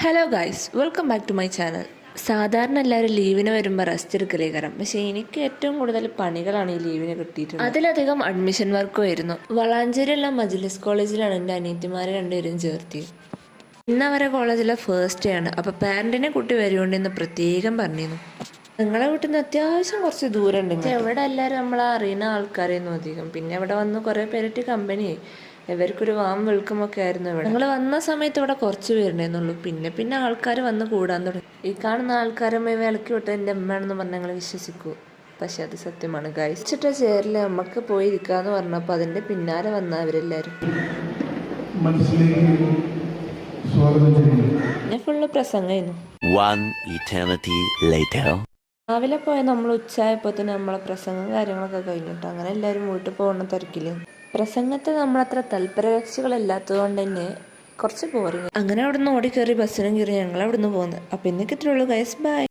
Hello guys, welcome back to my channel. സാധാരണ എല്ലാവരും ലീവിന് വരുമ്പോൾ റെസ്റ്റ് എടുക്കലേ കാരണം, പക്ഷേ എനിക്ക് ഏറ്റവും കൂടുതൽ പണികളാണ് ഈ ലീവിന് കിട്ടിയിട്ടുള്ളത്. അതിലധികം അഡ്മിഷൻ വർക്കും ആയിരുന്നു. വളാഞ്ചേരിയുള്ള മജ്ലിസ് കോളേജിലാണ് എൻ്റെ അനിയത്തിമാരെ രണ്ടുപേരും ചേർത്തിയത്. ഇന്ന് അവരെ കോളേജിലെ ഫസ്റ്റ് ഡേ ആണ്. അപ്പോൾ പാരൻറ്റിനെ കുട്ടി വരുകൊണ്ടെന്ന് പ്രത്യേകം പറഞ്ഞിരുന്നു. നിങ്ങളെ വീട്ടിൽ നിന്ന് അത്യാവശ്യം കുറച്ച് ദൂരം ഉണ്ട്. എവിടെ എല്ലാവരും നമ്മളെ അറിയുന്ന ആൾക്കാരെയൊന്നും അധികം. പിന്നെ ഇവിടെ വന്ന് കുറേ പേരായിട്ട് കമ്പനിയായി. ഇവർക്കൊരു വാം വെൽക്കമൊക്കെ ആയിരുന്നു ഇവിടെ. ഞങ്ങൾ വന്ന സമയത്ത് ഇവിടെ കുറച്ച് പേരുണ്ടായിരുന്നുള്ളൂ. പിന്നെ ആൾക്കാർ വന്ന് കൂടാൻ തുടങ്ങി. ഈ കാണുന്ന ആൾക്കാരുമായി വിലക്കി വിട്ട് എൻ്റെ അമ്മയാണെന്ന് പറഞ്ഞാൽ ഞങ്ങൾ വിശ്വസിക്കൂ. പക്ഷെ അത് സത്യമാണ്. കഴിച്ചിട്ട ചേരിൽ നമുക്ക് പോയി ഇരിക്കാന്ന് പറഞ്ഞപ്പോൾ അതിൻ്റെ പിന്നാലെ വന്ന അവരെല്ലാവരും പിന്നെ ഫുള്ള് പ്രസംഗമായിരുന്നു. രാവിലെ പോയ നമ്മൾ ഉച്ചയായപ്പോൾ തന്നെ നമ്മളെ പ്രസംഗം കാര്യങ്ങളൊക്കെ കഴിഞ്ഞിട്ട് അങ്ങനെ എല്ലാവരും വീട്ടിൽ പോകുന്ന തിരക്കില്. പ്രസംഗത്തിൽ നമ്മളത്ര തൽപരകക്ഷികളില്ലാത്തത് കൊണ്ട് തന്നെ കുറച്ച് ബോറിങ്. അങ്ങനെ അവിടെ നിന്ന് ഓടിക്കയറി ബസ്സിനും കയറി ഞങ്ങൾ അവിടെ നിന്ന് പോകുന്നത്. അപ്പം ഇന്നൊക്കെ ഇത്രയുള്ളൂ ഗൈസ്, ബൈ.